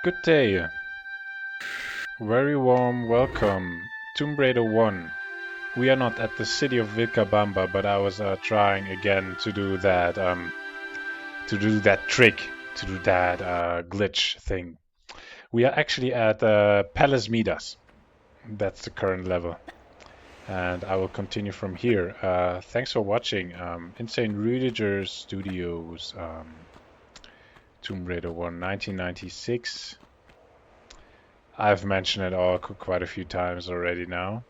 Good day. Very warm welcome. Tomb Raider 1. We are not at the city of Vilcabamba, but I was trying again to do that trick, to do that glitch thing. We are actually at Palace Midas. That's the current level. And I will continue from here. Thanks for watching. Insaneruediger Studios. Tomb Raider 1, 1996. I've mentioned it all quite a few times already now.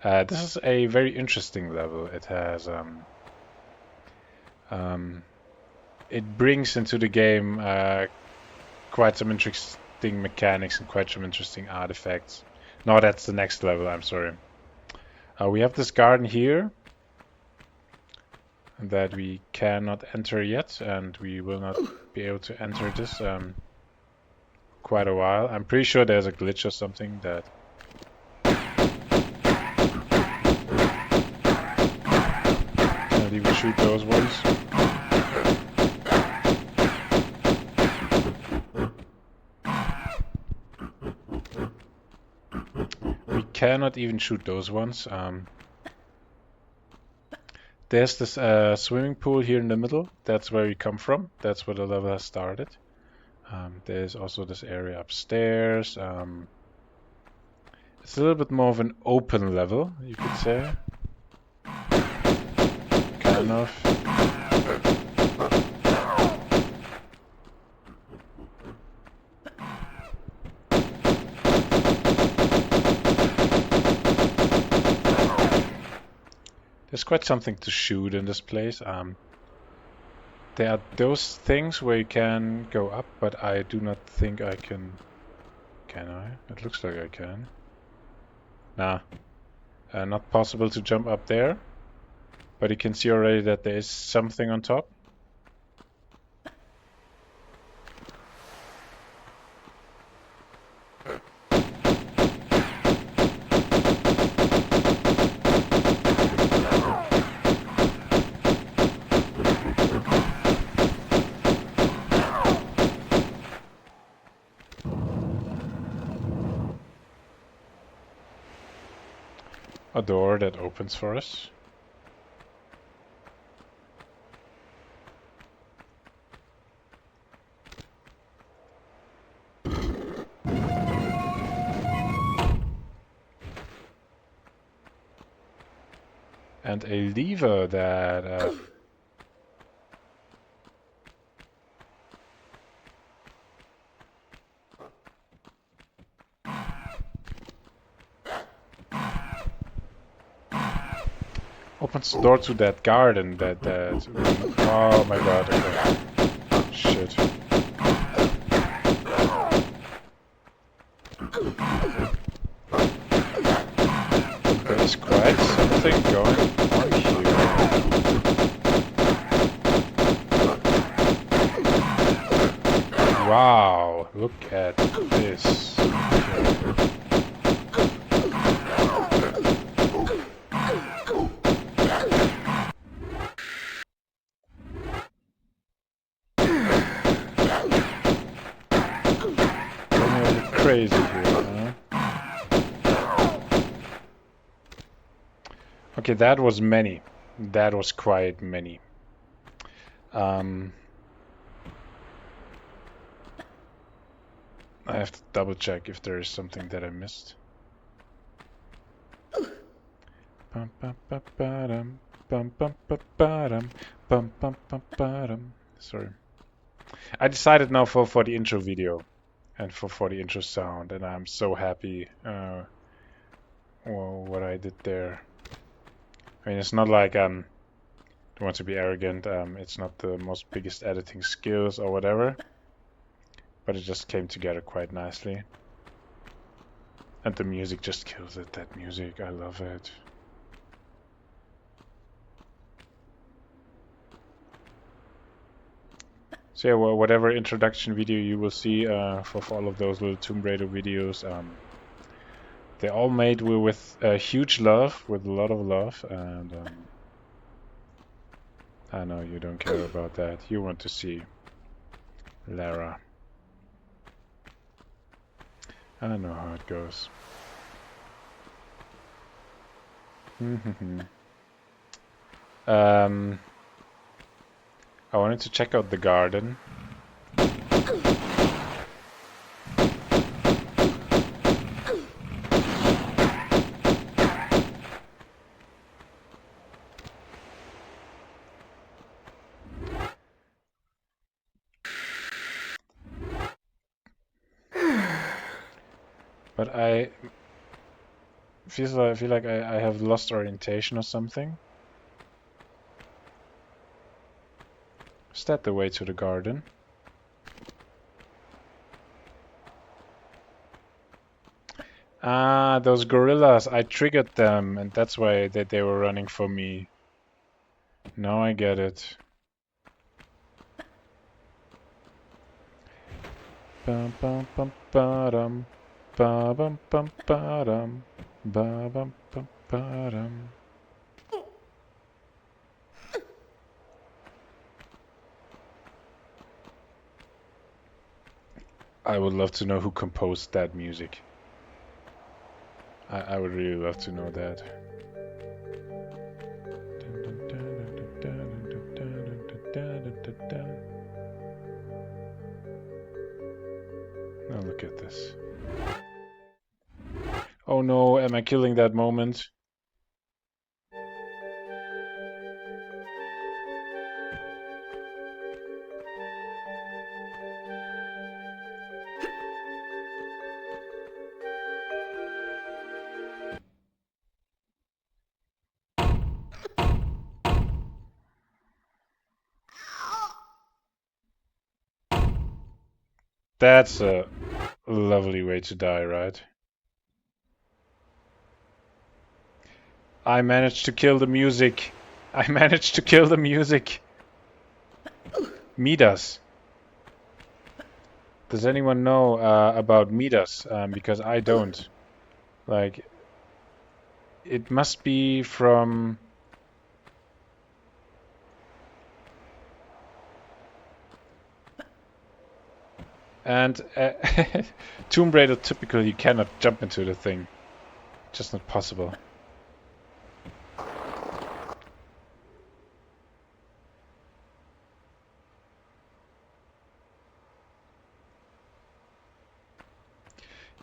This is a very interesting level. It has it brings into the game quite some interesting mechanics and quite some interesting artifacts. No, that's the next level. I'm sorry. We have this garden here that we cannot enter yet, and we will not be able to enter this quite a while. I'm pretty sure there's a glitch or something that. Cannot even shoot those ones. We cannot even shoot those ones. There's this swimming pool here in the middle. That's where we come from. That's where the level has started. There's also this area upstairs. It's a little bit more of an open level, you could say. Kind of. There's quite something to shoot in this place. There are those things where you can go up, but I do not think I can. Can I? It looks like I can. Nah. Not possible to jump up there. But you can see already that there is something on top. A door that opens for us. And a lever that opens the door to that garden that oh my god, okay. Shit. There's quite something going on here. Wow, look at this. Okay. Crazy here, huh? Okay, that was many. That was quite many. I have to double check if there is something that I missed. Sorry. I decided now for the intro video and for the intro sound, and I'm so happy what I did there. I mean, it's not like I don't want to be arrogant. It's not the most biggest editing skills or whatever, but it just came together quite nicely. And the music just kills it. That music, I love it. So yeah, well, whatever introduction video you will see for all of those little Tomb Raider videos, they're all made with huge love, with a lot of love, and I know you don't care about that. You want to see Lara. I know how it goes. I wanted to check out the garden. But I feel like I have lost orientation or something. Is that the way to the garden? Ah, those gorillas. I triggered them, and that's why they were running for me. Now I get it. Bum bum bum ba-dum. Ba bum bum ba-dum. Ba bum bum ba-dum. I would love to know who composed that music. I would really love to know that. Now look at this. Oh no, am I killing that moment? That's a lovely way to die, right? I managed to kill the music. I managed to kill the music. Midas. Does anyone know about Midas? Because I don't. Like, it must be from... And Tomb Raider typically you cannot jump into the thing. Just not possible.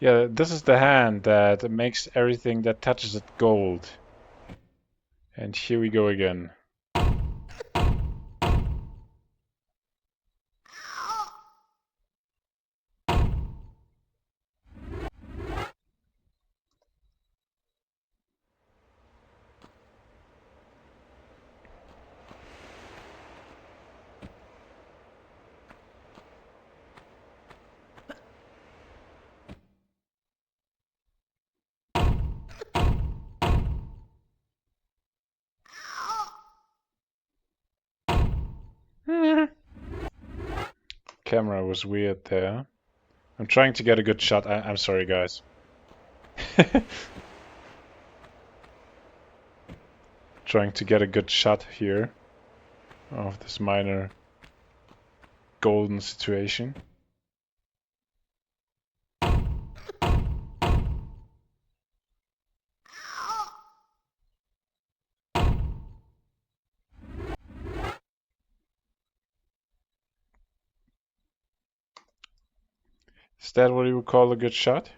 Yeah, this is the hand that makes everything that touches it gold. And here we go again. Camera was weird there. I'm trying to get a good shot. I'm sorry, guys. Trying to get a good shot here of this minor golden situation. Is that what you would call a good shot?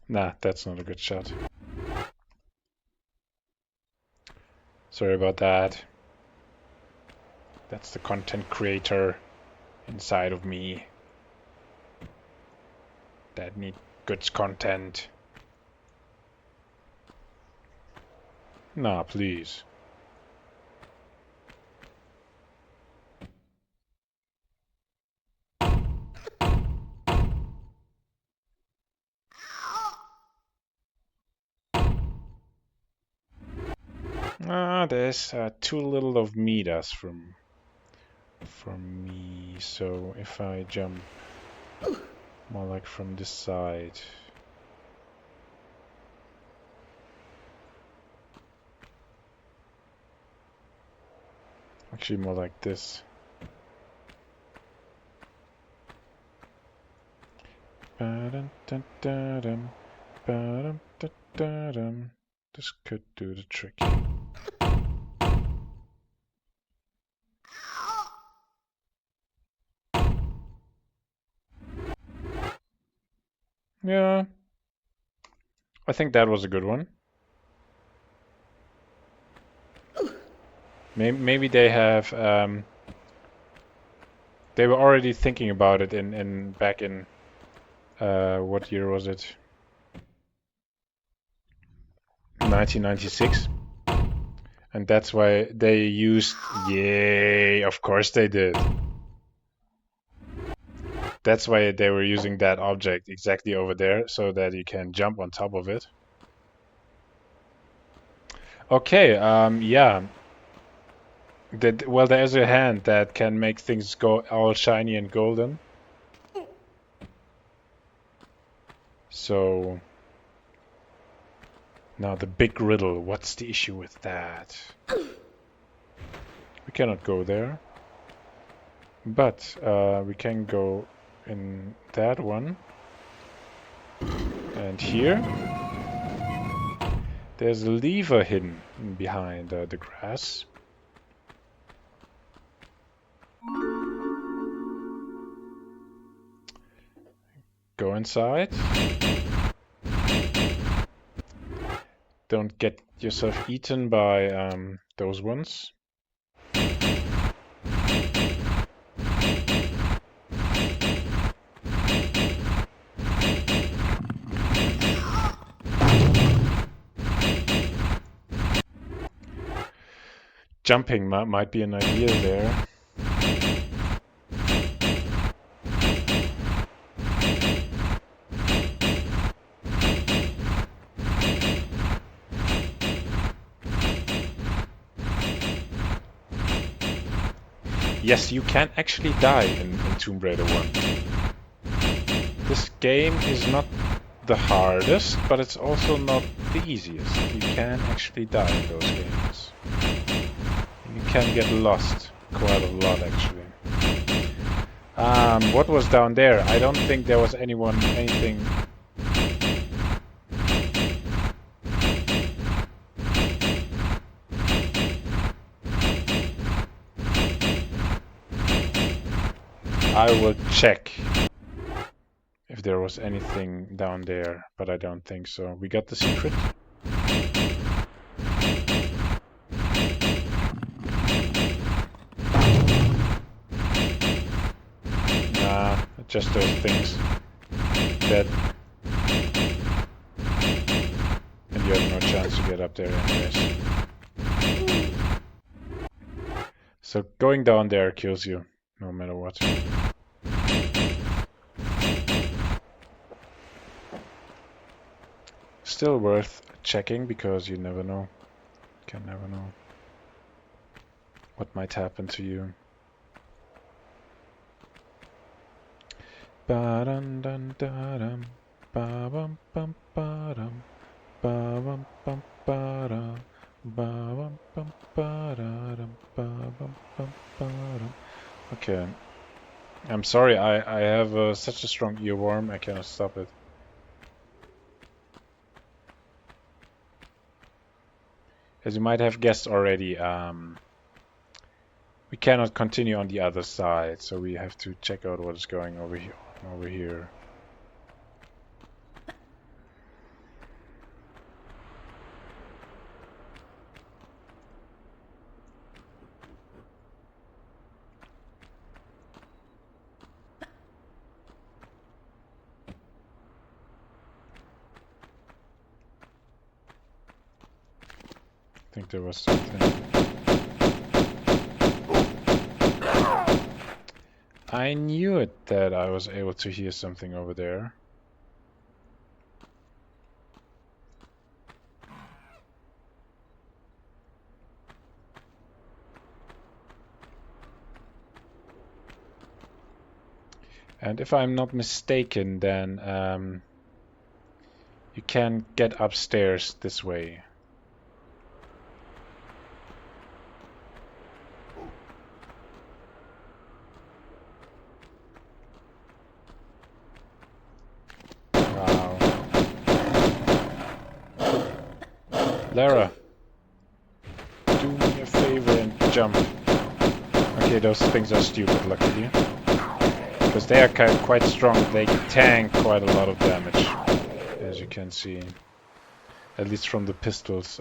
Nah, that's not a good shot. Sorry about that. That's the content creator inside of me that need good content. Nah, please. Ah, there's too little of Midas from me. So if I jump more like from this side. Actually, more like this. This could do the trick. Yeah, I think that was a good one. Maybe they have they were already thinking about it in back in what year was it? 1996. And that's why they used, yay, of course they did. That's why they were using that object exactly over there so that you can jump on top of it. Okay, yeah. Well, there's a hand that can make things go all shiny and golden. So now the big riddle, what's the issue with that? We cannot go there. But we can go in that one. And here, there's a lever hidden behind the grass. Go inside. Don't get yourself eaten by those ones. Jumping might be an idea there. Yes, you can actually die in Tomb Raider 1. This game is not the hardest, but it's also not the easiest. You can actually die in those games. You can get lost quite a lot, actually. What was down there? I don't think there was anything. I will check if there was anything down there, but I don't think so. We got the secret. Nah, just those things. Dead. And you have no chance to get up there anyways. So going down there kills you, no matter what. Still worth checking because you never know. Can never know what might happen to you. Ba-dum-dum-da-dum, ba-bum-bum-ba-dum, ba-bum-bum-ba-dum, ba-bum-bum-ba-dum, ba-bum-bum-ba-dum. Okay. I'm sorry, I have such a strong earworm, I cannot stop it. As you might have guessed already, we cannot continue on the other side, so we have to check out what is going over here. I think there was something. I knew it that I was able to hear something over there. And if I'm not mistaken, then you can get upstairs this way. Lara, do me a favor and jump. Okay, those things are stupid, luckily. Because they are quite strong. They tank quite a lot of damage, as you can see. At least from the pistols.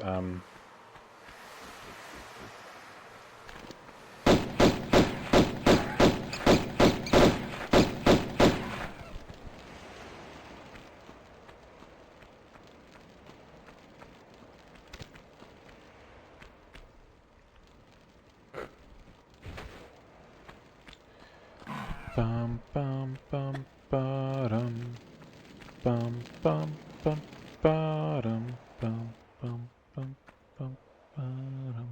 Bum bum bum ba-dum. Bum bum bum ba-dum. Bum bum bum bum ba-dum.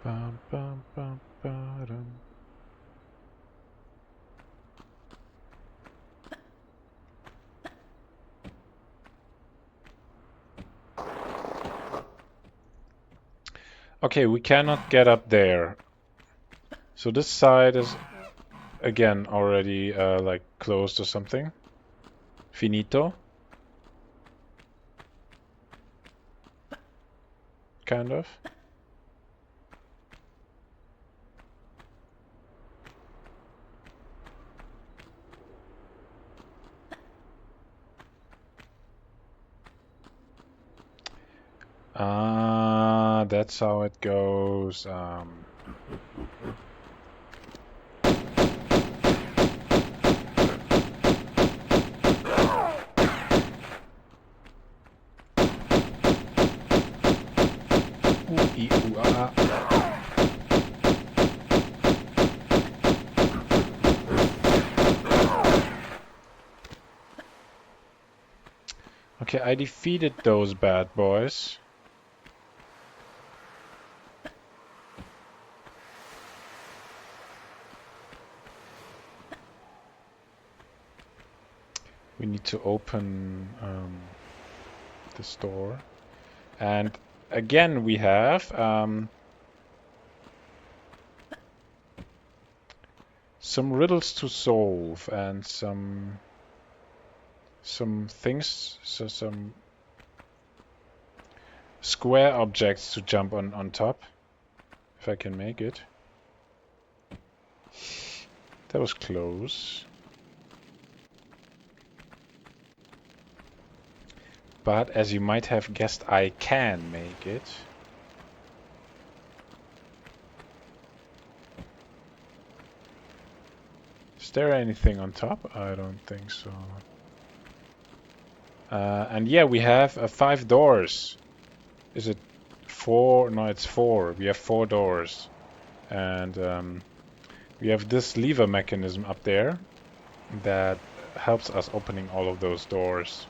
Bum bum bum ba-dum. Okay, we cannot get up there. So this side is again already like closed or something. Finito. Kind of. Ah, that's how it goes. Ooh, ee, ooh, ah. Okay, I defeated those bad boys. We need to open this door. And again, we have some riddles to solve and some things, so some square objects to jump on top, if I can make it. That was close. But as you might have guessed, I can make it. Is there anything on top? I don't think so. And yeah, we have 5 doors. Is it 4? No, it's 4. We have 4 doors. And we have this lever mechanism up there that helps us opening all of those doors.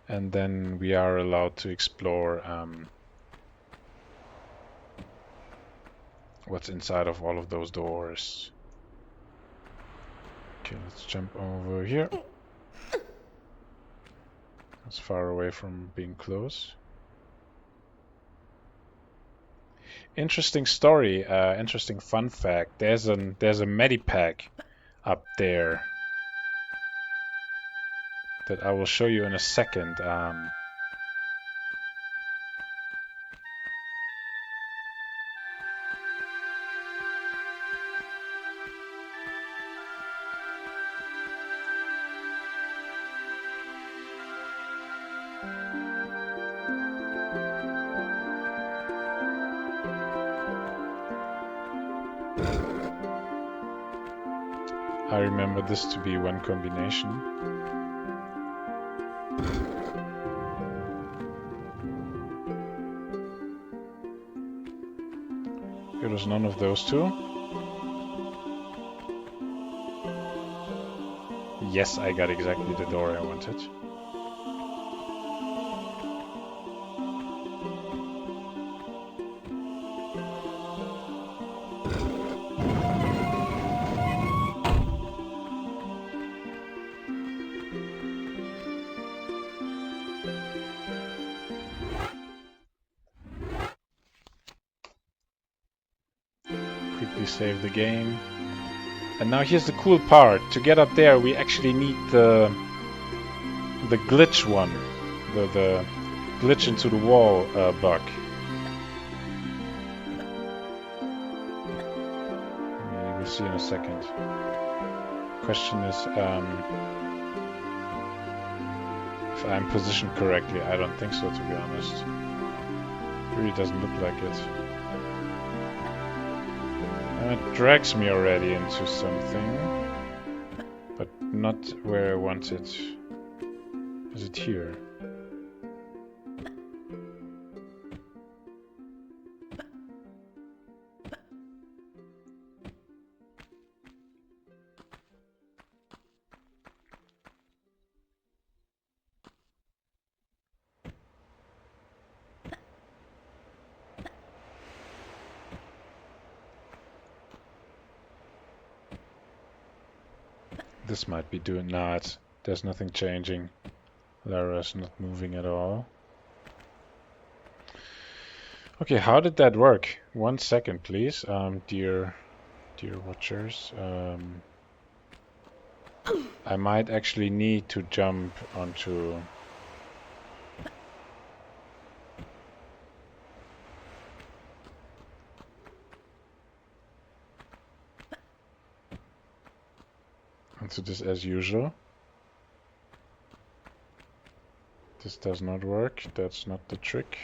And then we are allowed to explore what's inside of all of those doors. Okay, let's jump over here. As far away from being close. Interesting story, interesting fun fact. There's a medipack up there that I will show you in a second. I remember this to be one combination. It was none of those two. Yes, I got exactly the door I wanted. Quickly save the game. And now here's the cool part. To get up there, we actually need the glitch one. The glitch into the wall bug. We'll see in a second. Question is if I'm positioned correctly. I don't think so, to be honest. It really doesn't look like it. It drags me already into something, but not where I want it. Is it here? This might be doing... Nah, there's nothing changing. Lara's not moving at all. Okay, how did that work? 1 second, please. Dear watchers. I might actually need to jump onto... onto this as usual. This does not work. That's not the trick.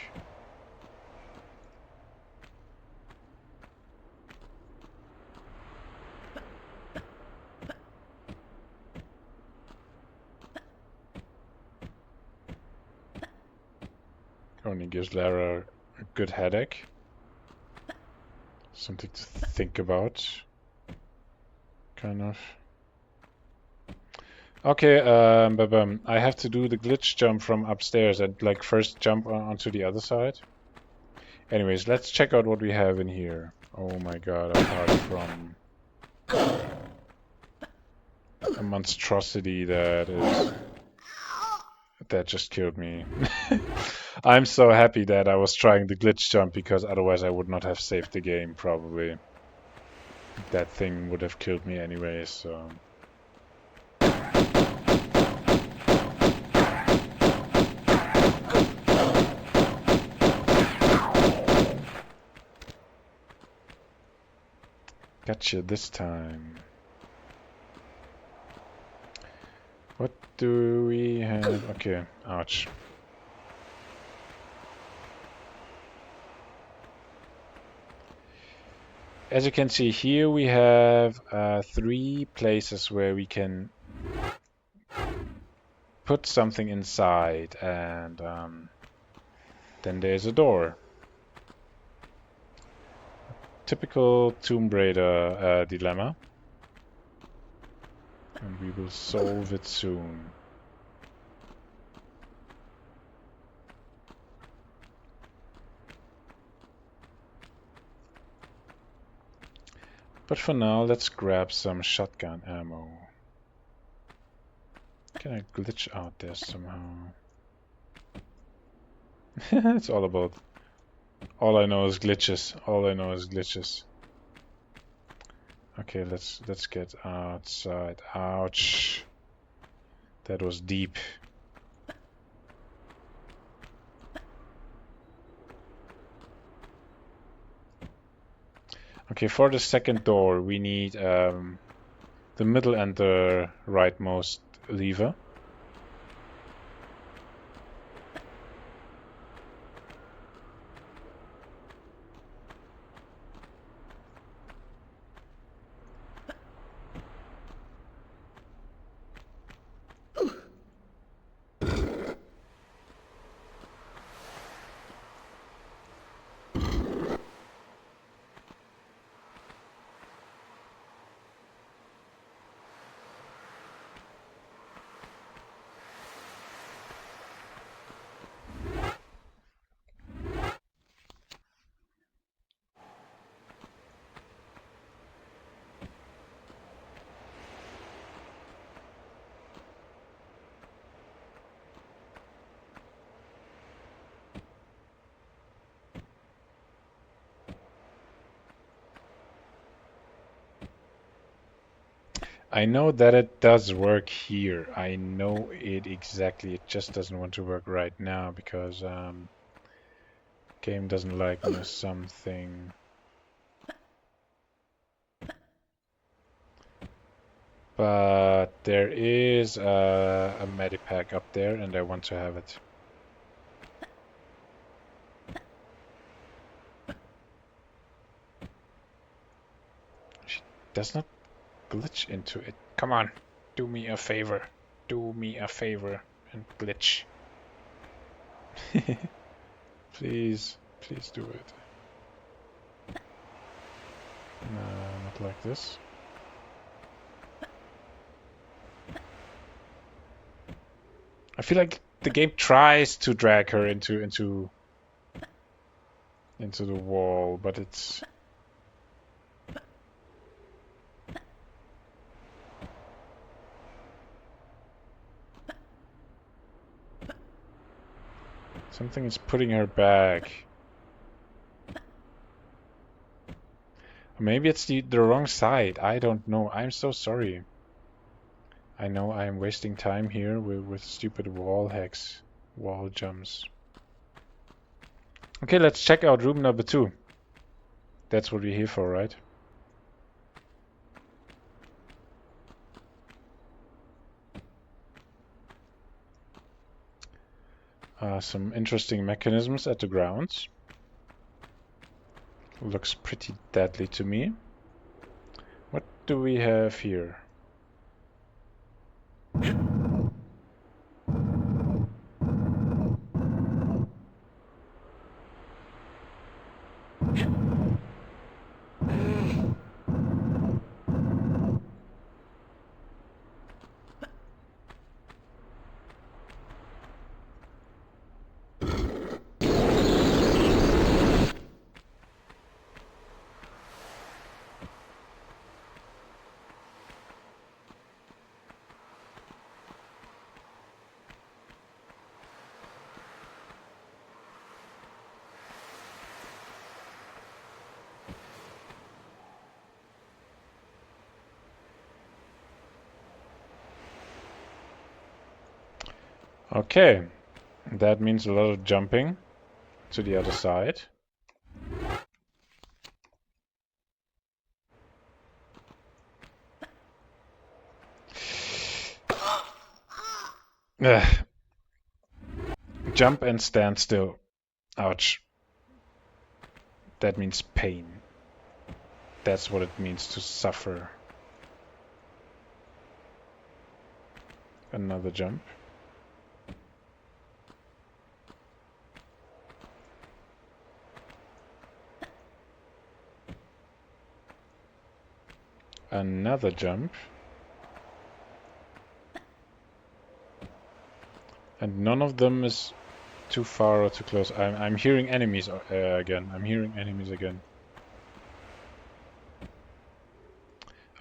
Only gives Lara a good headache. Something to think about. Kind of. Okay, I have to do the glitch jump from upstairs and like first jump onto the other side. Anyways, let's check out what we have in here. Oh my god, apart from a monstrosity that just killed me. I'm so happy that I was trying the glitch jump because otherwise I would not have saved the game probably. That thing would have killed me anyway, so... Gotcha this time. What do we have? Okay, ouch. As you can see here, we have 3 places where we can put something inside, and then there's a door. Typical Tomb Raider dilemma. And we will solve it soon. But for now, let's grab some shotgun ammo. Can I glitch out there somehow? It's all about... all I know is glitches. All I know is glitches. Okay, let's get outside. Ouch. That was deep. Okay, for the second door, we need the middle and the rightmost lever. I know that it does work here. I know it exactly. It just doesn't want to work right now because game doesn't like me or something. But there is a medipack up there and I want to have it. She does not glitch into it. Come on, do me a favor. Do me a favor and glitch. Please, please do it. No, not like this. I feel like the game tries to drag her into the wall, but it's something is putting her back. Maybe it's the wrong side. I don't know. I'm so sorry. I know I'm wasting time here with stupid wall hacks, wall jumps. Okay, let's check out room number 2. That's what we're here for, right? Some interesting mechanisms at the grounds. Looks pretty deadly to me. What do we have here? Okay, that means a lot of jumping to the other side. Ugh. Jump and stand still. Ouch. That means pain. That's what it means to suffer. Another jump. Another jump. And none of them is too far or too close. I'm hearing enemies again. I'm hearing enemies again.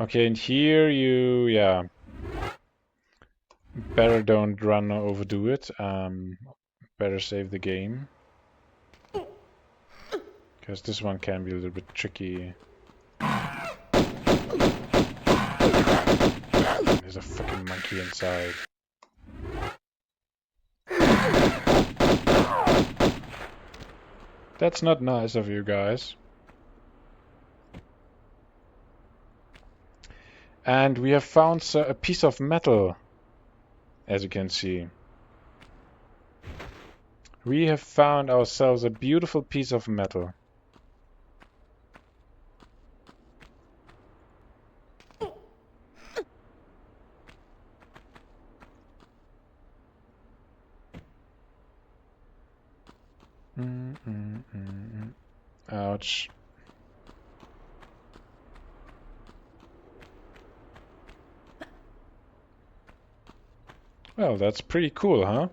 Okay, and here yeah. Better don't run or overdo it. Better save the game. Because this one can be a little bit tricky. There's a fucking monkey inside. That's not nice of you guys. And we have found a piece of metal, as you can see. We have found ourselves a beautiful piece of metal. Ouch. Well, that's pretty cool, huh?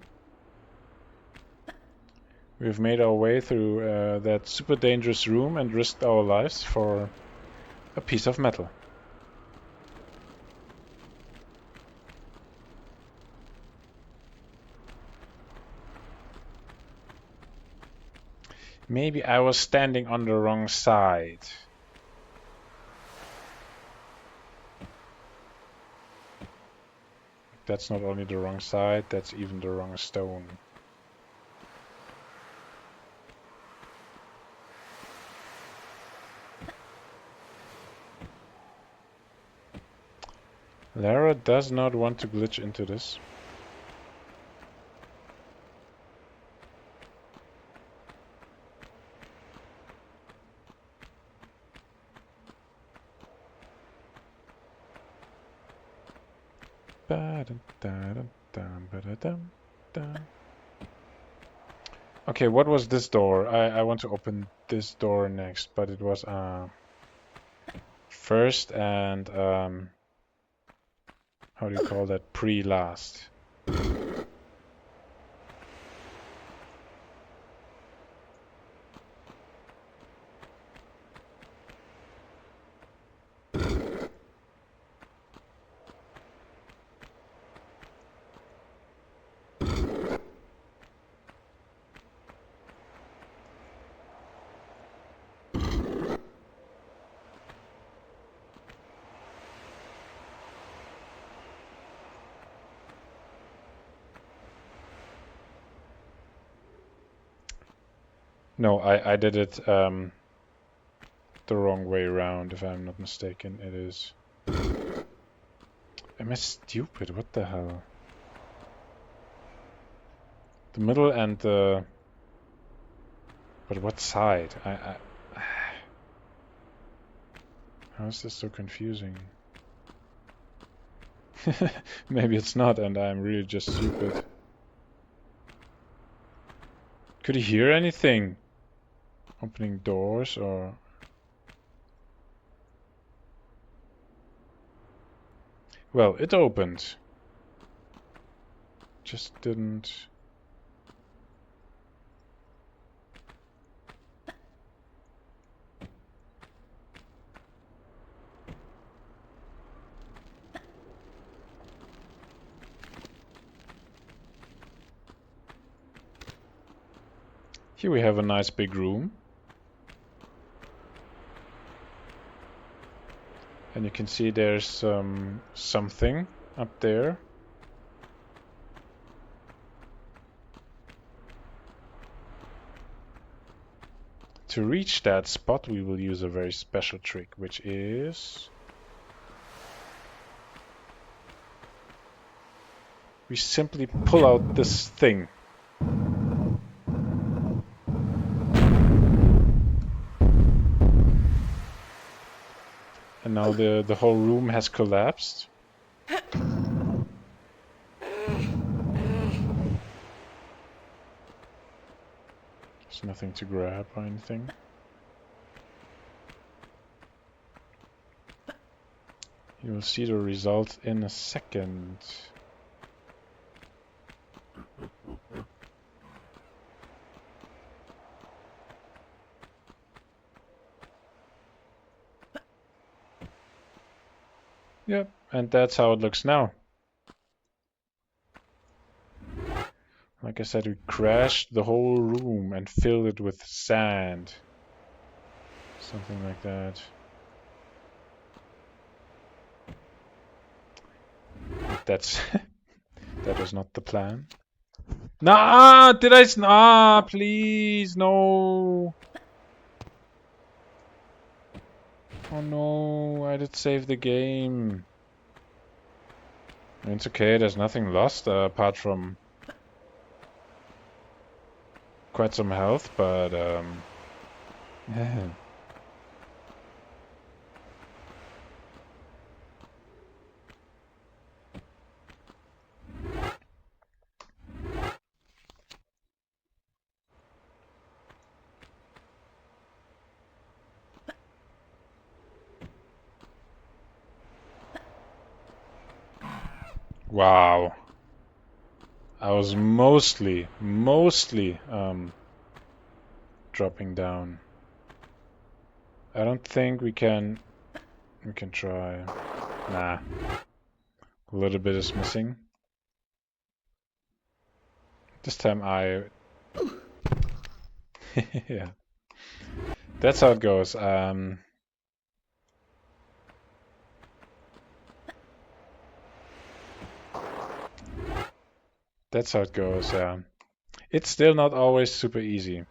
We've made our way through that super dangerous room and risked our lives for a piece of metal. Maybe I was standing on the wrong side. That's not only the wrong side, that's even the wrong stone. Lara does not want to glitch into this. Okay, what was this door? I want to open this door next, but it was first and how do you call that? Pre-last. No, I did it the wrong way around, if I'm not mistaken. It is... Am I stupid? What the hell? The middle and the... But what side? How is this so confusing? Maybe it's not, and I'm really just stupid. Could he hear anything? Opening doors or... Well, it opened. Just didn't... Here we have a nice big room. And you can see there's something up there. To reach that spot, we will use a very special trick, which is... We simply pull out this thing. And now the whole room has collapsed. There's nothing to grab or anything. You will see the result in a second. Yep, and that's how it looks now. Like I said, we crashed the whole room and filled it with sand. Something like that. That's... that was not the plan. Nah, did I... Ah, please, no. Oh no, I did save the game. It's okay, there's nothing lost apart from quite some health, but yeah. Wow. I was mostly dropping down. I don't think we can try. Nah. A little bit is missing. This time I... yeah. That's how it goes. That's how it goes. It's still not always super easy.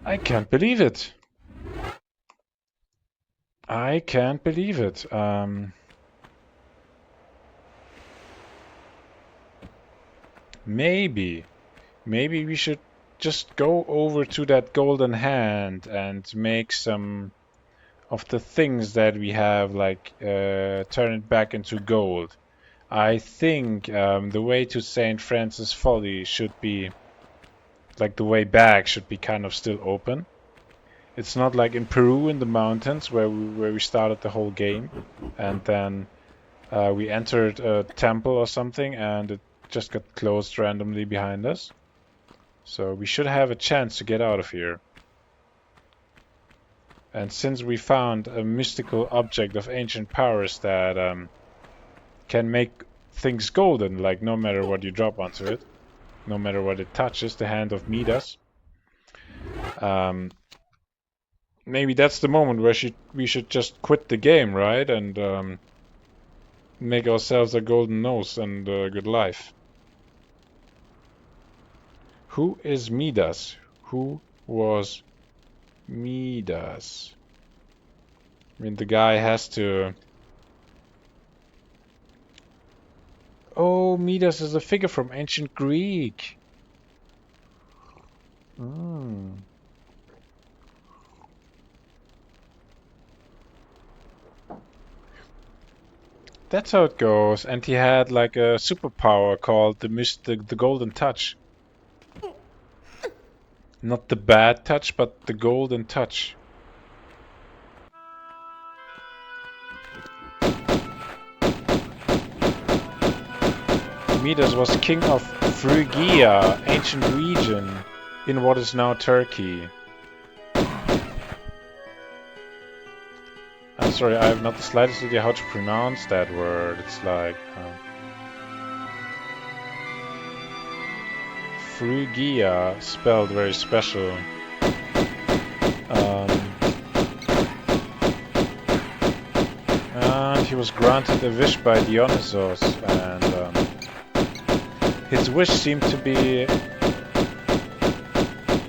I can't believe it. I can't believe it. Maybe we should just go over to that golden hand and make some of the things that we have, like turn it back into gold. I think the way to St. Francis Folly should be, like the way back should be kind of still open. It's not like in Peru in the mountains where we started the whole game, and then we entered a temple or something and it just got closed randomly behind us. So we should have a chance to get out of here. And since we found a mystical object of ancient powers that can make things golden, like no matter what you drop onto it, no matter what it touches, the hand of Midas, maybe that's the moment where we should just quit the game, right? And make ourselves a golden nose and a good life. Who is Midas? Who was Midas? I mean, the guy has to... Oh, Midas is a figure from ancient Greek. That's how it goes. And he had like a superpower called the Golden Touch. Not the bad touch, but the Golden Touch. Midas was king of Phrygia, ancient region in what is now Turkey. I'm sorry, I have not the slightest idea how to pronounce that word. It's like... Phrygia, spelled very special. And he was granted a wish by Dionysos, and his wish seemed to be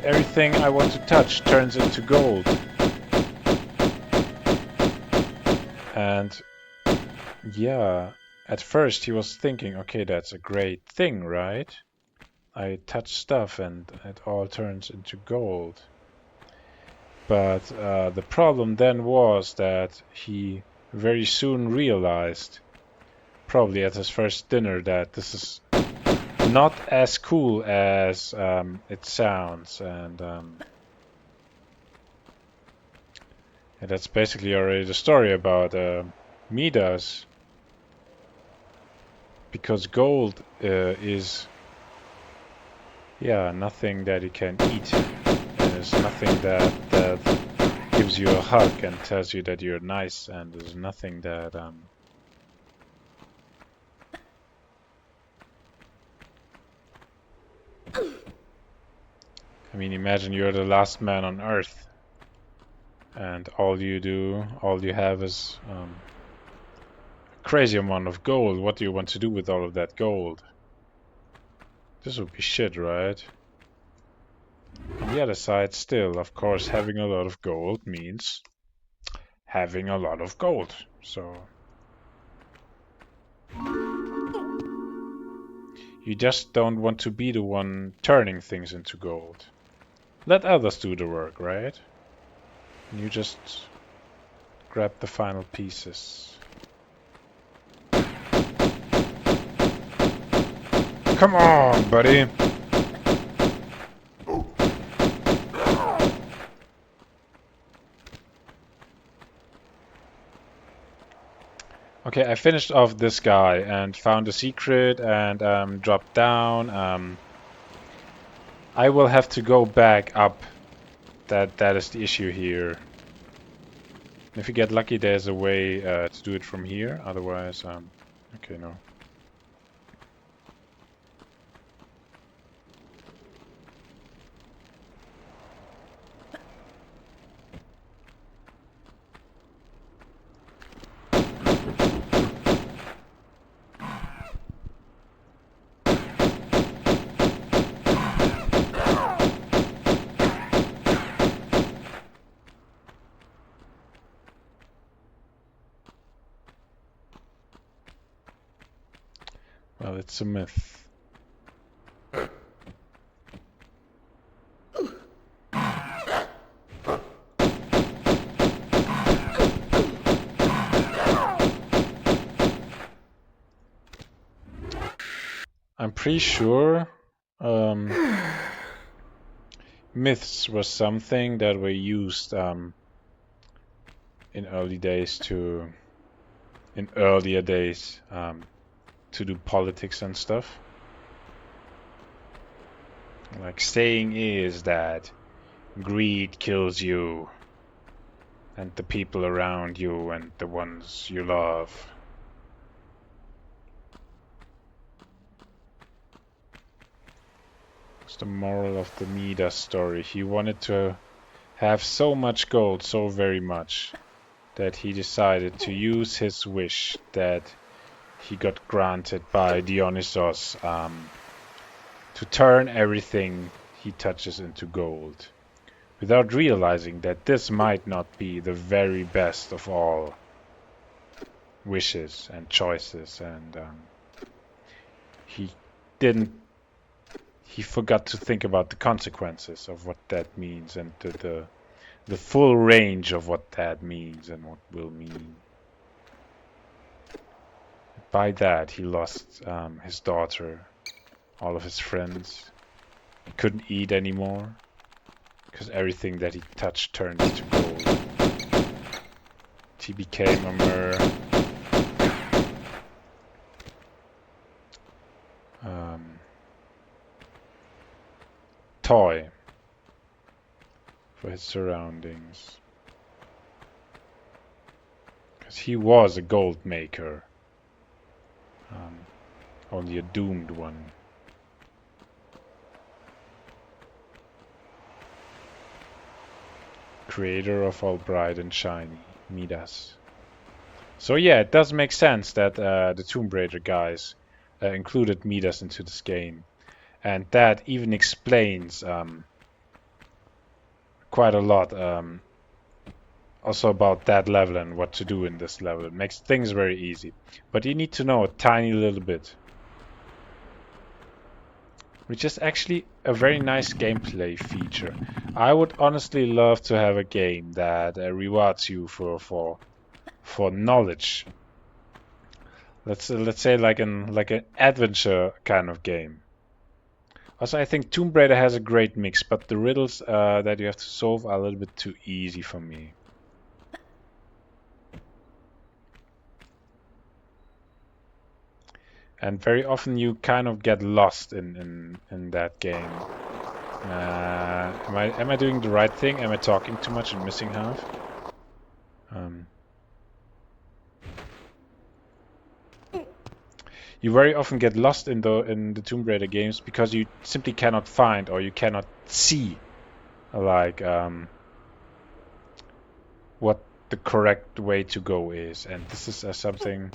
everything I want to touch turns into gold. And yeah, at first he was thinking, okay, that's a great thing, right? I touch stuff and it all turns into gold. But the problem then was that he very soon realized, probably at his first dinner, that this is not as cool as it sounds, and that's basically already the story about Midas, because gold is, yeah, nothing that you can eat, and it's nothing that gives you a hug and tells you that you're nice, and there's nothing that I mean, imagine you're the last man on Earth, and all you have is a crazy amount of gold. What do you want to do with all of that gold? This would be shit, right? On the other side, still, of course, having a lot of gold means having a lot of gold. So you just don't want to be the one turning things into gold. Let others do the work, right? And you just grab the final pieces. Come on, buddy! Okay, I finished off this guy and found a secret and dropped down. I will have to go back up. That is the issue here. If you get lucky, there's a way to do it from here. Otherwise, Okay, no. Well, it's a myth. I'm pretty sure myths was something that were used in earlier days to do politics and stuff. Like saying is that greed kills you and the people around you and the ones you love. It's the moral of the Midas story. He wanted to have so much gold, so very much, that he decided to use his wish that he got granted by Dionysos to turn everything he touches into gold, without realizing that this might not be the very best of all wishes and choices, and he forgot to think about the consequences of what that means and the full range of what that means and what will mean. By that, he lost his daughter, all of his friends. He couldn't eat anymore because everything that he touched turned into gold. He became a mere toy for his surroundings. Because he was a gold maker, only a doomed one. Creator of all bright and shiny, Midas. So yeah, it does make sense that the Tomb Raider guys included Midas into this game. And that even explains quite a lot also about that level and what to do in this level. It makes things very easy. But you need to know a tiny little bit. Which is actually a very nice gameplay feature. I would honestly love to have a game that rewards you for knowledge. Let's say like an adventure kind of game. Also, I think Tomb Raider has a great mix, but the riddles that you have to solve are a little bit too easy for me. And very often you kind of get lost in that game. Am I doing the right thing? Am I talking too much and missing half? You very often get lost in the Tomb Raider games because you simply cannot find or you cannot see like what the correct way to go is, and this is something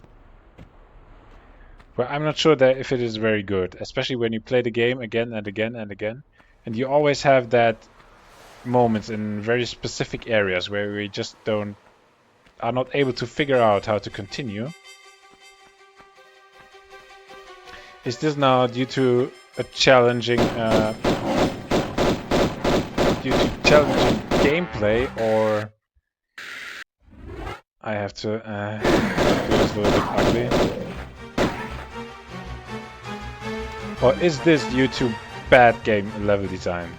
where I'm not sure that if it is very good, especially when you play the game again and again and again, and you always have that moments in very specific areas where we just are not able to figure out how to continue. Is this now due to a challenging gameplay, or I have to do this a little bit ugly? Or is this due to bad game level design?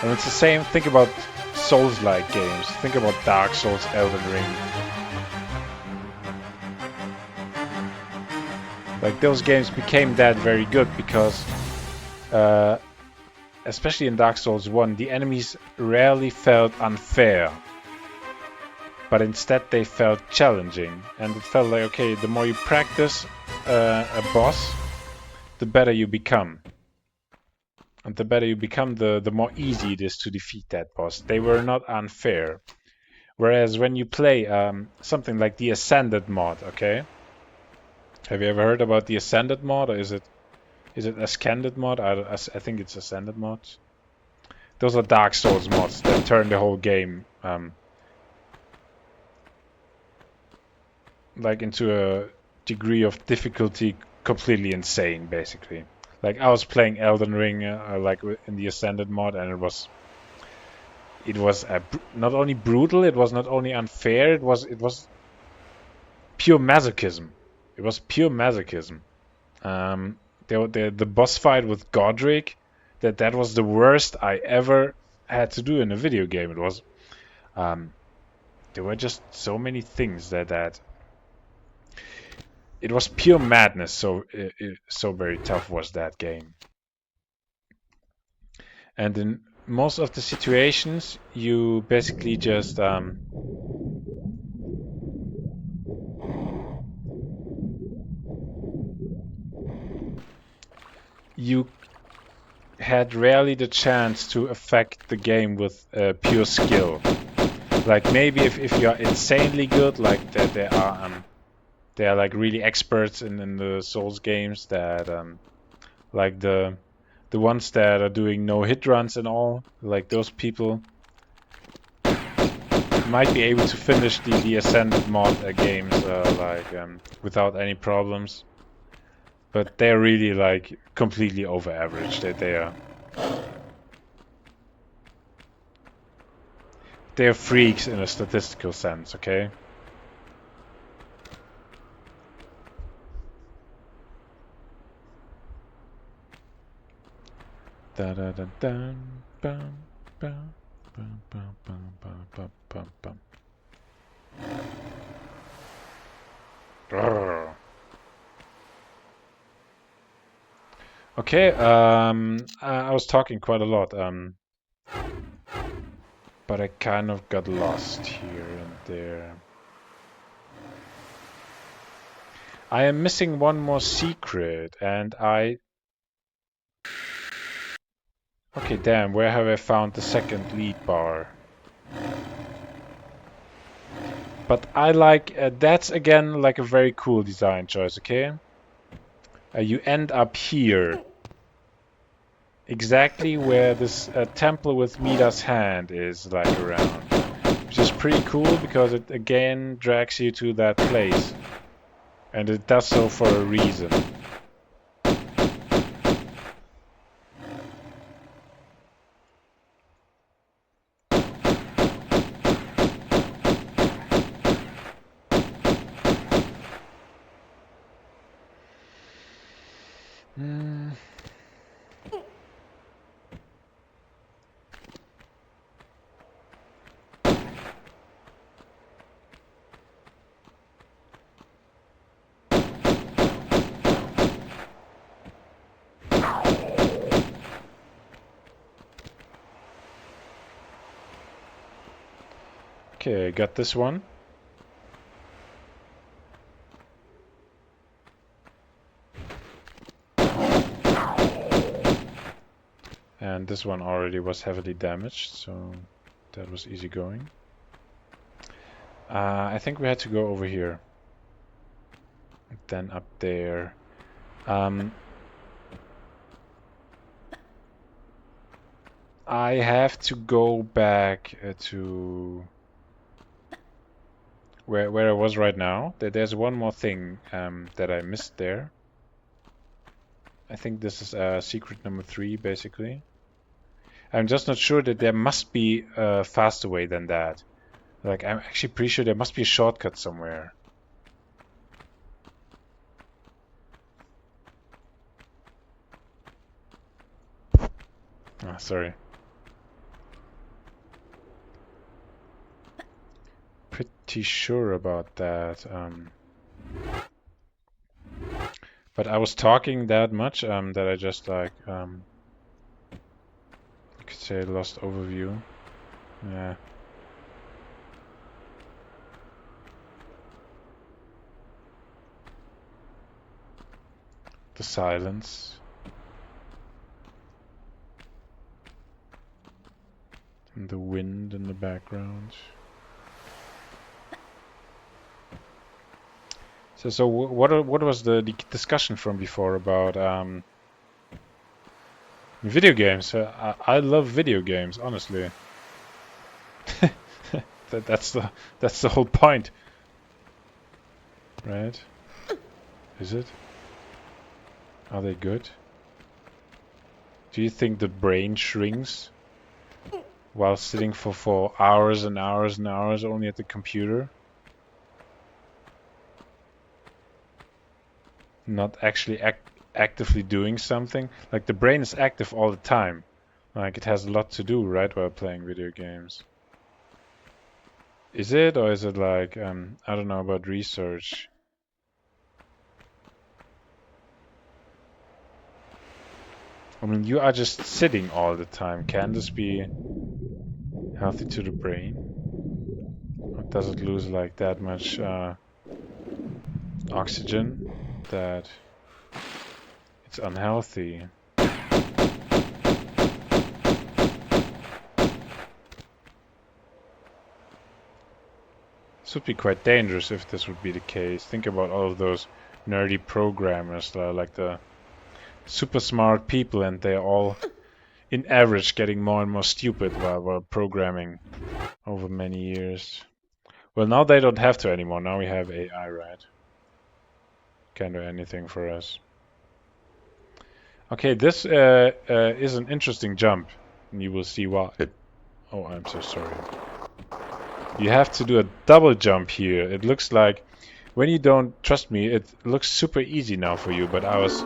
And it's the same, think about Souls-like games. Think about Dark Souls, Elden Ring. Like, those games became that very good because, especially in Dark Souls 1, the enemies rarely felt unfair. but instead they felt challenging, and it felt like, okay, the more you practice a boss, the better you become. And the better you become, the more easy it is to defeat that boss. They were not unfair. Whereas when you play something like the Ascended mod, okay? Have you ever heard about the Ascended mod, or is it Ascended mod? I think it's Ascended mods. Those are Dark Souls mods that turn the whole game like into a degree of difficulty completely insane, basically. Like I was playing Elden Ring like in the Ascended mod, and it was not only brutal, it was not only unfair, it was pure masochism. It was pure masochism. The boss fight with Godric, that was the worst I ever had to do in a video game. It was there were just so many things that it was pure madness. So so very tough was that game. And in most of the situations, you basically just you had rarely the chance to affect the game with pure skill. Like maybe if you're insanely good, like that they are like really experts in the Souls games, that like the ones that are doing no hit runs and all, like those people might be able to finish the Ascended mod games without any problems. But they're really like completely over average. They're freaks in a statistical sense, okay? Da da da da bum bum bum bum bum bum bum bum. Brrr. Okay, I was talking quite a lot, but I kind of got lost here and there. I am missing one more secret, and okay, damn, where have I found the second lead bar? But I like, that's again like a very cool design choice, okay? You end up here. Exactly where this temple with Midas' hand is, like around. Which is pretty cool because it again drags you to that place. And it does so for a reason. Okay, I got this one. And this one already was heavily damaged, so that was easy going. I think we had to go over here. Then up there. I have to go back to where I was right now. There's one more thing that I missed there. I think this is secret number 3, basically. I'm just not sure that there must be a faster way than that. Like, I'm actually pretty sure there must be a shortcut somewhere. Ah, sorry. Pretty sure about that. But I was talking that much that I just like you could say lost overview. Yeah. silence. And the wind in the background. So what was the discussion from before about video games? I love video games, honestly. That's the whole point, right? Is it? Are they good? Do you think the brain shrinks while sitting for hours and hours and hours only at the computer? Not actually actively doing something? Like the brain is active all the time. Like it has a lot to do, right, while playing video games. Is it? Or is it like, I don't know about research. I mean, you are just sitting all the time. Can this be healthy to the brain? Or does it lose like that much oxygen that it's unhealthy? This would be quite dangerous if this would be the case. Think about all of those nerdy programmers, like the super smart people, and they're all, in average, getting more and more stupid while programming over many years. Well, now they don't have to anymore. Now we have AI, right? Can do anything for us. Okay, this is an interesting jump, and you will see why. Oh, I'm so sorry. You have to do a double jump here. It looks like, when you don't trust me, it looks super easy now for you, but I was,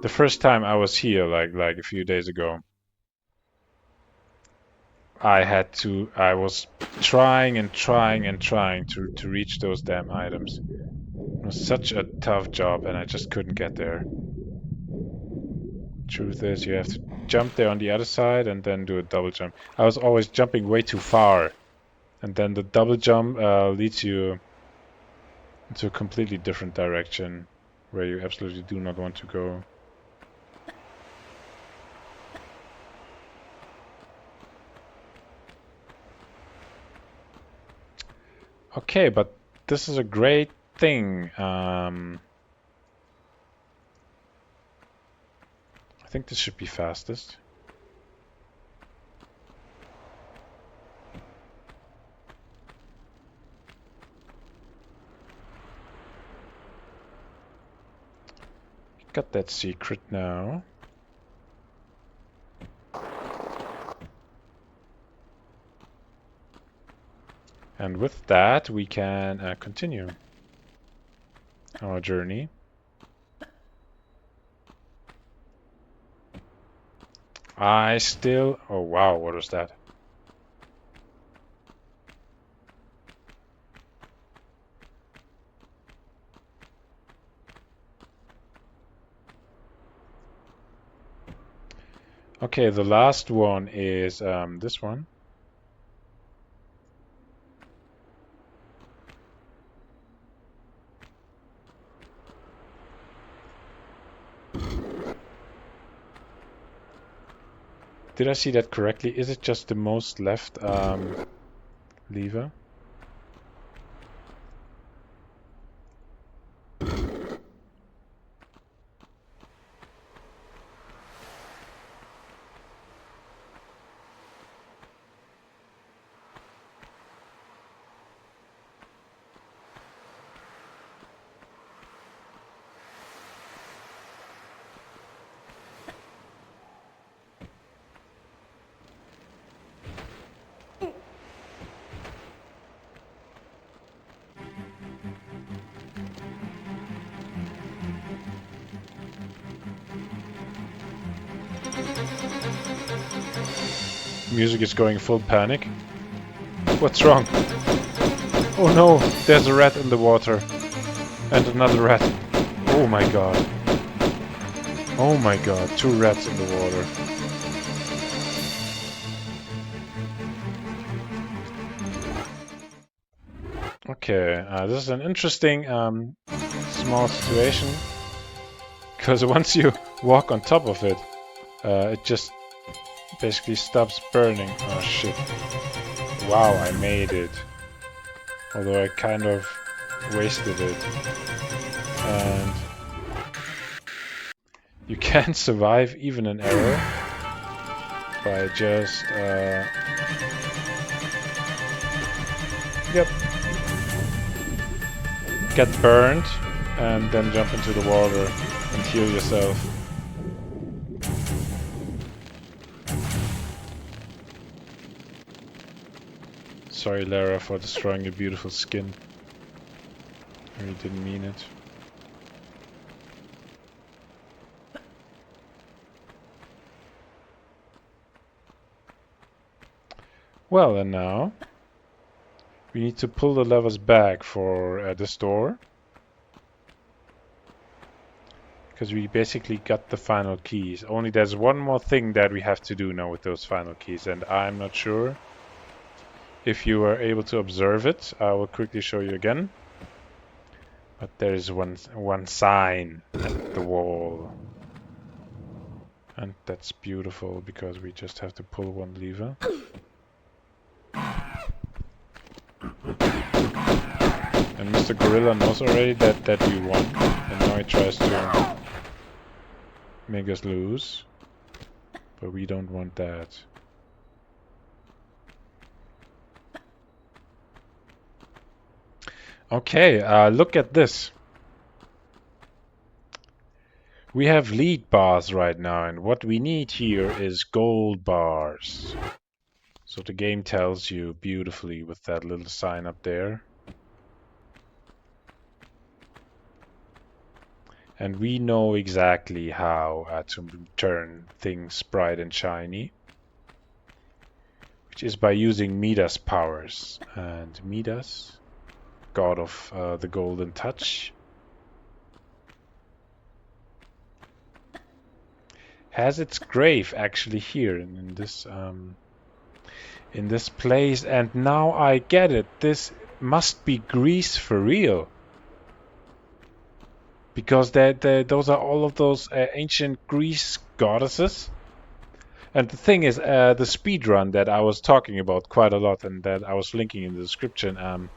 the first time I was here, like a few days ago, I was trying and trying and trying to reach those damn items. It was such a tough job, and I just couldn't get there. Truth is, you have to jump there on the other side and then do a double jump. I was always jumping way too far, and then the double jump leads you into a completely different direction where you absolutely do not want to go. Okay, but this is a great thing. I think this should be fastest. Got that secret now. And with that, we can continue our journey. Oh wow, what was that? Okay, the last one is this one. Did I see that correctly? Is it just the most left lever? Music is going full panic. What's wrong? Oh no, there's a rat in the water. And another rat. Oh my god. Oh my god, 2 rats in the water. Okay, this is an interesting small situation. Because once you walk on top of it, it just basically stops burning. Oh shit. Wow, I made it. Although I kind of wasted it. And you can survive even an arrow by just yep, get burned and then jump into the water and heal yourself. Sorry, Lara, for destroying your beautiful skin. I really didn't mean it. Well, and now we need to pull the levers back for the store. Because we basically got the final keys. Only there's one more thing that we have to do now with those final keys, and I'm not sure if you were able to observe it. I will quickly show you again. But there is one sign at the wall. And that's beautiful because we just have to pull one lever. And Mr. Gorilla knows already that we won. And now he tries to make us lose. But we don't want that. Okay, look at this. We have lead bars right now, and what we need here is gold bars. So the game tells you beautifully with that little sign up there. And we know exactly how to turn things bright and shiny. Which is by using Midas powers. And Midas, god of the golden touch, has its grave actually here in this place. And now I get it. This must be Greece for real. Because those are all of those ancient Greece goddesses. And the thing is, the speedrun that I was talking about quite a lot and that I was linking in the description,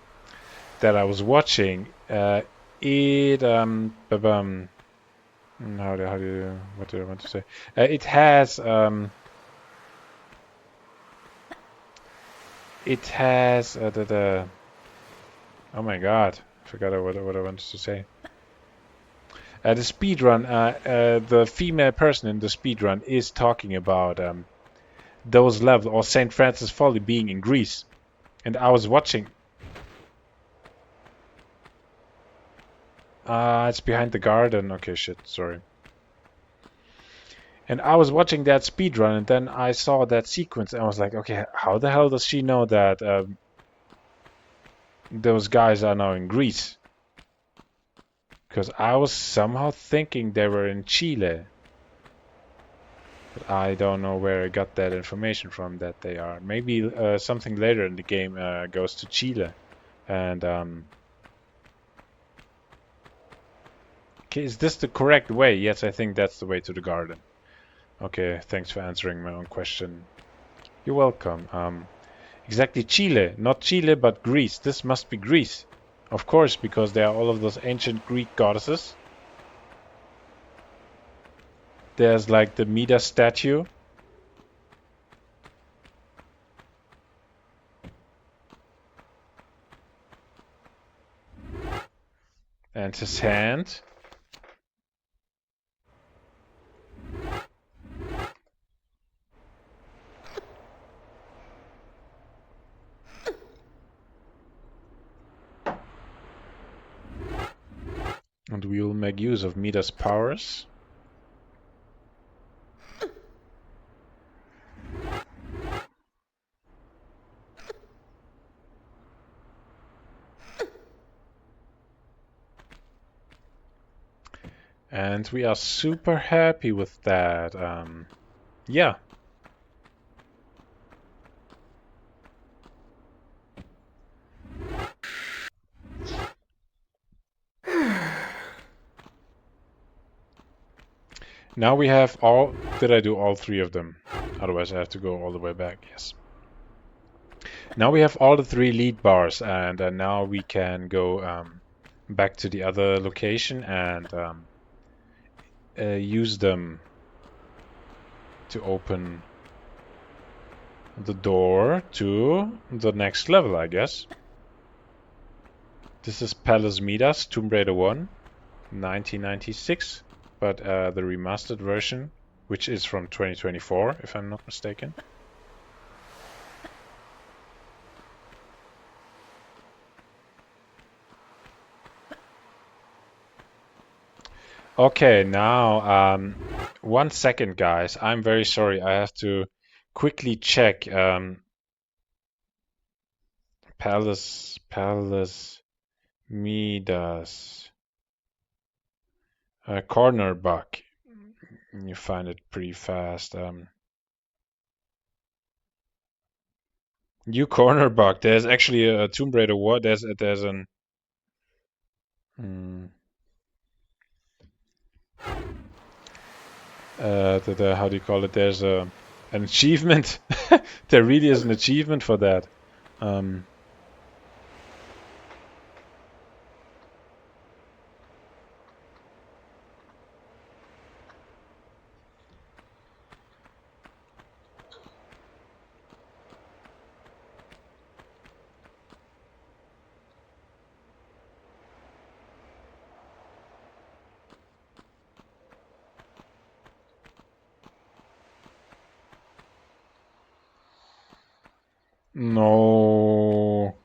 that I was watching, what do I want to say? It has oh my god, I forgot what I wanted to say. The speedrun, the female person in the speedrun is talking about those levels, or St. Francis Folly being in Greece. And I was watching. It's behind the garden. Okay, shit, sorry. And I was watching that speedrun, and then I saw that sequence, and I was like, okay, how the hell does she know that those guys are now in Greece? Because I was somehow thinking they were in Chile. But I don't know where I got that information from that they are. Maybe something later in the game goes to Chile. And okay, is this the correct way? Yes, I think that's the way to the garden. Okay, thanks for answering my own question. You're welcome. Exactly, Chile. Not Chile, but Greece. This must be Greece. Of course, because there are all of those ancient Greek goddesses. There's like the Midas statue. And his hand. And we will make use of Midas' powers. And we are super happy with that. Yeah. Now we have all... Did I do all three of them? Otherwise I have to go all the way back. Yes. Now we have all the three lead bars, and now we can go back to the other location and use them to open the door to the next level, I guess. This is Palace Midas, Tomb Raider 1, 1996, but the remastered version, which is from 2024, if I'm not mistaken. Okay, now, 1 second, guys. I'm very sorry. I have to quickly check. Palace Midas. Corner bug. You find it pretty fast. New corner bug. There's actually a Tomb Raider war. There's an how do you call it? There's an achievement. There really is an achievement for that. No.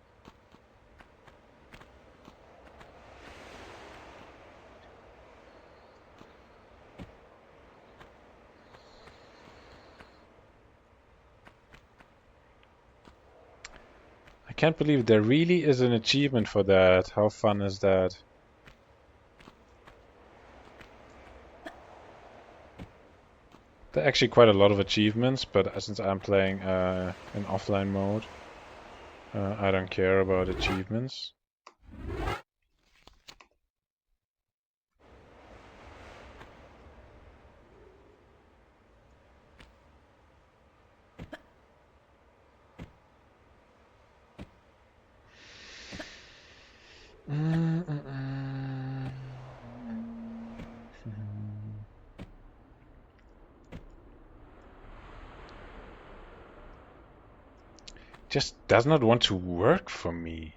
I can't believe there really is an achievement for that. How fun is that? There are actually quite a lot of achievements, but since I'm playing in offline mode, I don't care about achievements. Just does not want to work for me.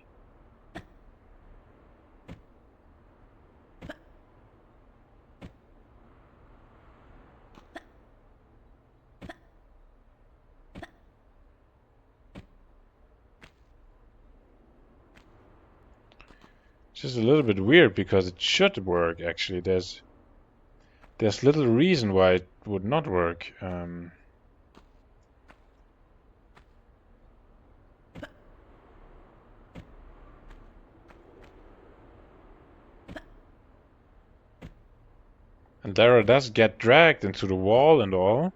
It's just a little bit weird because it should work actually. There's little reason why it would not work. And Lara does get dragged into the wall and all.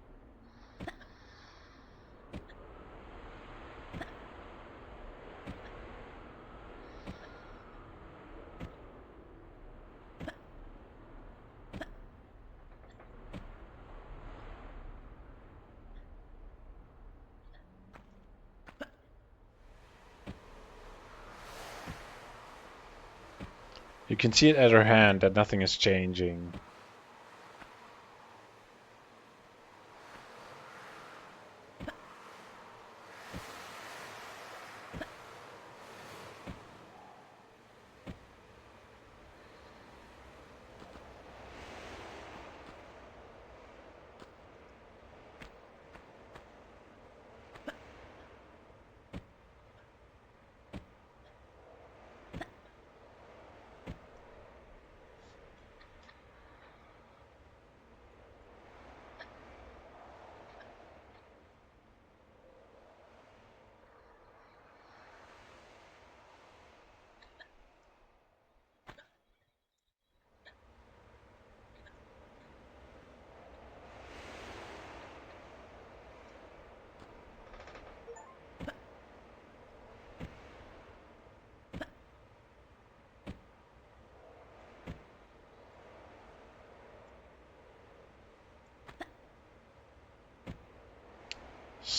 You can see it at her hand that nothing is changing.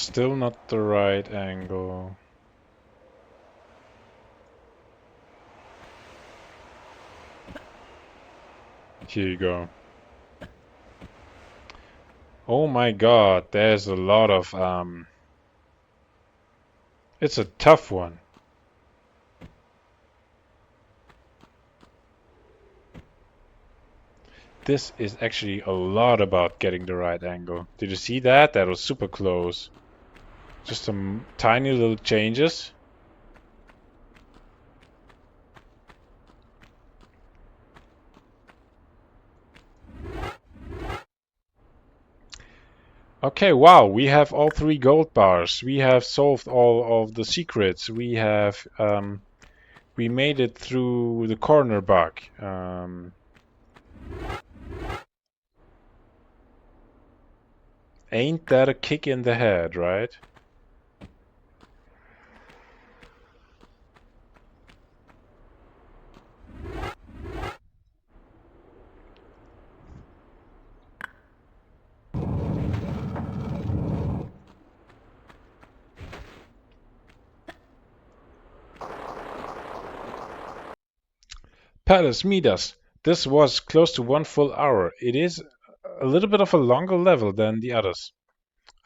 Still not the right angle. Here you go. Oh my god, there's a lot of it's a tough one. This is actually a lot about getting the right angle. Did you see that? That was super close. Just some tiny little changes. Okay, wow, we have all 3 gold bars. We have solved all of the secrets. We have we made it through the corner bug. Ain't that a kick in the head, right? Palace Midas. This was close to 1 full hour. It is a little bit of a longer level than the others.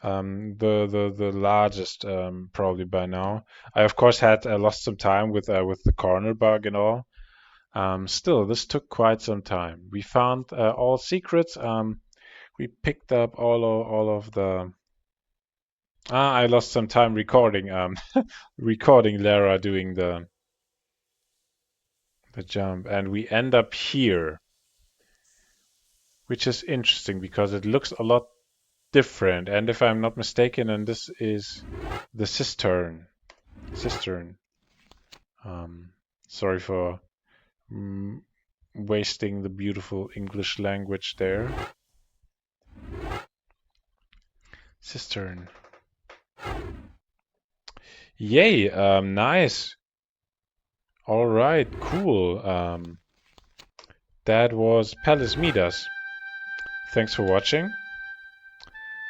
The largest probably by now. I of course had lost some time with the corner bug and all. Still, this took quite some time. We found all secrets. We picked up all of the. I lost some time recording. Recording Lara doing the jump, and we end up here, which is interesting because it looks a lot different. And if I'm not mistaken, and this is the cistern. Cistern. Sorry for wasting the beautiful English language there. Cistern. Yay! Nice. All right, cool. That was Palace Midas. Thanks for watching.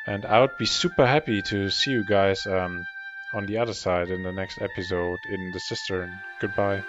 And I would be super happy to see you guys on the other side in the next episode in the cistern. Goodbye.